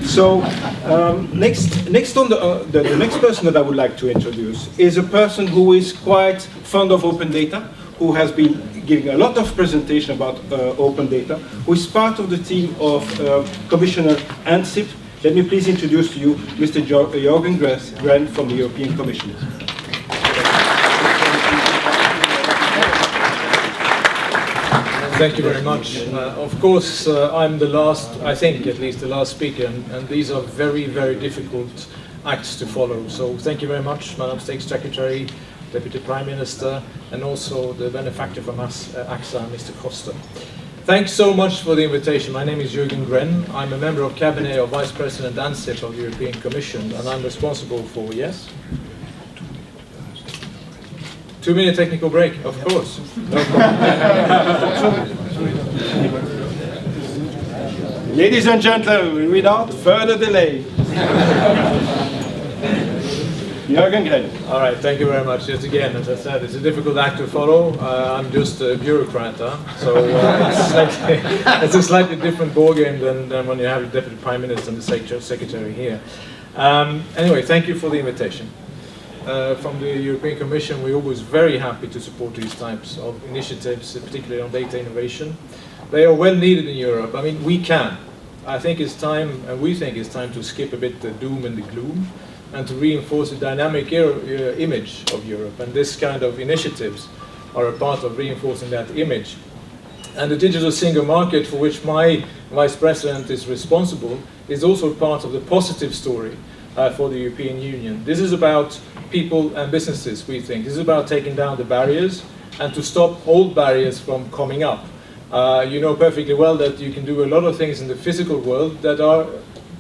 So next on the next person that I would like to introduce is a person who is quite fond of open data, who has been giving a lot of presentation about open data, who is part of the team of Commissioner Ansip. Let me please introduce to you Mr. Jörgen Gren from the European Commission. Thank you very much. Of course, I'm the last, I think at least the last speaker, and these are very, very difficult acts to follow. So thank you very much, Madam State Secretary, Deputy Prime Minister, and also the benefactor from AXA, Mr. Koster. Thanks so much for the invitation. My name is Jörgen Gren. I'm a member of Cabinet of Vice President Ansip of the European Commission, and I'm responsible for, yes? 2-minute technical break, of course. No problem. Ladies and gentlemen, without further delay, Jörgen Gren. All right, thank you very much. Just again, as I said, it's a difficult act to follow. I'm just a bureaucrat, so it's a slightly different ballgame than when you have the Deputy Prime Minister and the Secretary here. Anyway, thank you for the invitation. From the European Commission, we're always very happy to support these types of initiatives, particularly on data innovation. They are well needed in Europe. I mean, we can. I think it's time, and we think it's time to skip a bit the doom and the gloom, and to reinforce the dynamic image of Europe. And this kind of initiatives are a part of reinforcing that image. And the digital single market, for which my Vice President is responsible, is also part of the positive story for the European Union. This is about people and businesses, we think. This is about taking down the barriers and to stop old barriers from coming up. You know perfectly well that you can do a lot of things in the physical world that are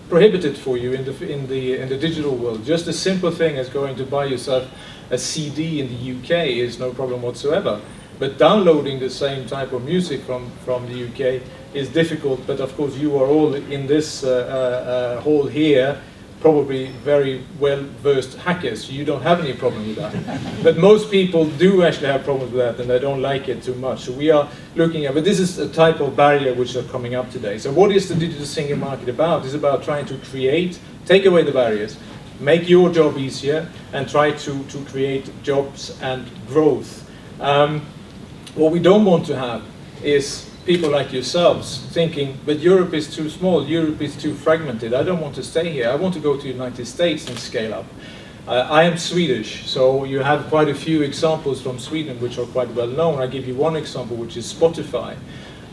prohibited for you in the digital world. Just a simple thing as going to buy yourself a CD in the UK is no problem whatsoever. But downloading the same type of music from the UK is difficult. But of course you are all in this hall here probably very well-versed hackers. You don't have any problem with that. But most people do actually have problems with that, and they don't like it too much. So we are looking at, but this is a type of barrier which are coming up today. So what is the digital single market about? It's about trying to create, take away the barriers, make your job easier, and try to create jobs and growth. What we don't want to have is people like yourselves thinking, but Europe is too small, Europe is too fragmented, I don't want to stay here, I want to go to the United States and scale up. I am Swedish, so you have quite a few examples from Sweden which are quite well known. I give you one example, which is Spotify,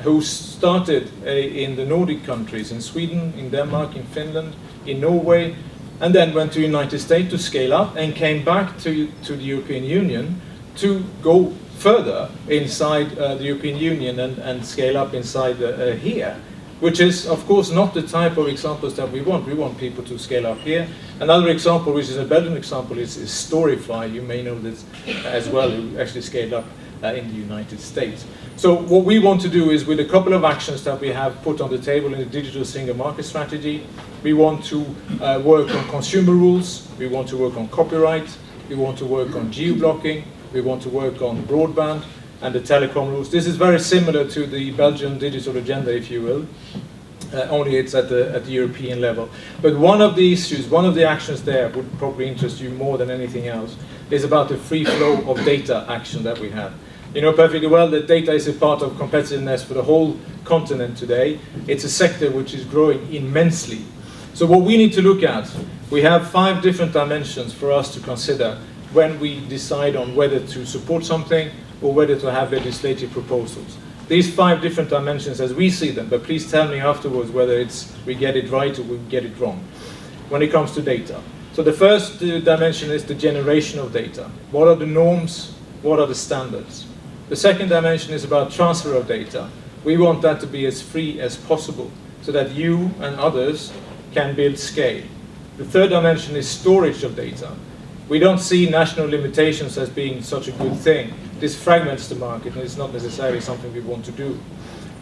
who started in the Nordic countries, in Sweden, in Denmark, in Finland, in Norway, and then went to the United States to scale up and came back to the European Union to go further inside the European Union and scale up inside here, which is of course not the type of examples that we want. We want people to scale up here. Another example, which is a Belgian example, is Storyfly. You may know this as well, who actually scaled up in the United States. So what we want to do is, with a couple of actions that we have put on the table in the digital single market strategy, we want to work on consumer rules, we want to work on copyright, we want to work on geo-blocking, we want to work on broadband and the telecom rules. This is very similar to the Belgian digital agenda, if you will, only it's at the European level. But one of the issues, one of the actions there would probably interest you more than anything else, is about the free flow of data action that we have. You know perfectly well that data is a part of competitiveness for the whole continent today. It's a sector which is growing immensely. So what we need to look at, we have 5 different dimensions for us to consider when we decide on whether to support something or whether to have legislative proposals. These 5 different dimensions as we see them, but please tell me afterwards whether we get it right or we get it wrong when it comes to data. So the first dimension is the generation of data. What are the norms? What are the standards? The second dimension is about transfer of data. We want that to be as free as possible so that you and others can build scale. The third dimension is storage of data. We don't see national limitations as being such a good thing. This fragments the market and it's not necessarily something we want to do.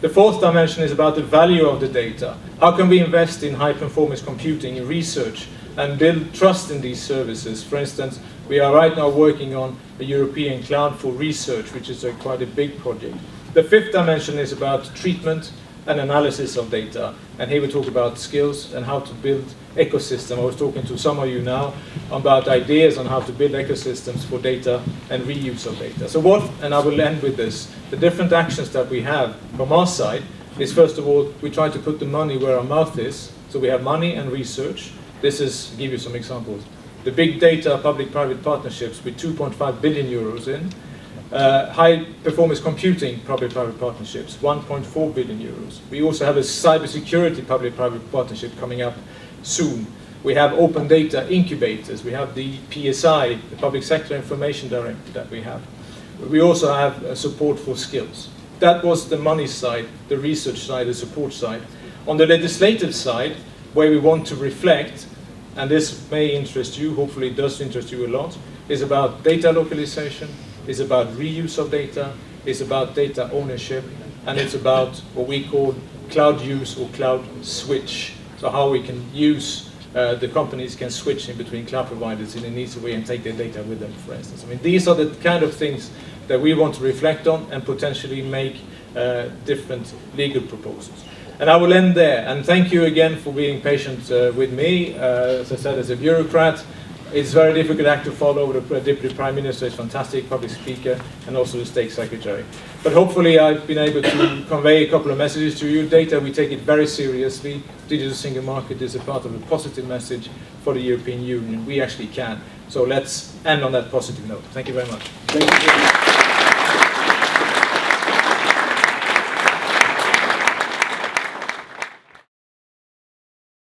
The fourth dimension is about the value of the data. How can we invest in high performance computing, in research, and build trust in these services? For instance, we are right now working on a European cloud for research, which is quite a big project. The fifth dimension is about treatment and analysis of data. And here we talk about skills and how to build ecosystem. I was talking to some of you now about ideas on how to build ecosystems for data and reuse of data. So what, and I will end with this, the different actions that we have from our side is, first of all, we try to put the money where our mouth is. So we have money and research. This is, to give you some examples, the big data public-private partnerships with 2.5 billion euros in. High-performance computing public-private partnerships, 1.4 billion euros. We also have a cybersecurity public-private partnership coming up soon. We have open data incubators. We have the PSI, the Public Sector Information Directive that we have. We also have support for skills. That was the money side, the research side, the support side. On the legislative side, where we want to reflect, and this may interest you, hopefully it does interest you a lot, is about data localization, is about reuse of data, is about data ownership, and it's about what we call cloud use or cloud switch. So how we can use, the companies can switch in between cloud providers in an easy way and take their data with them, for instance. I mean, these are the kind of things that we want to reflect on and potentially make different legal proposals. And I will end there, and thank you again for being patient with me. As I said, as a bureaucrat, it's very difficult act to follow. The Deputy Prime Minister is fantastic, public speaker, and also the State Secretary. But hopefully I've been able to convey a couple of messages to you. Data, we take it very seriously. Digital single market is a part of a positive message for the European Union. We actually can. So let's end on that positive note. Thank you very much. Thank you.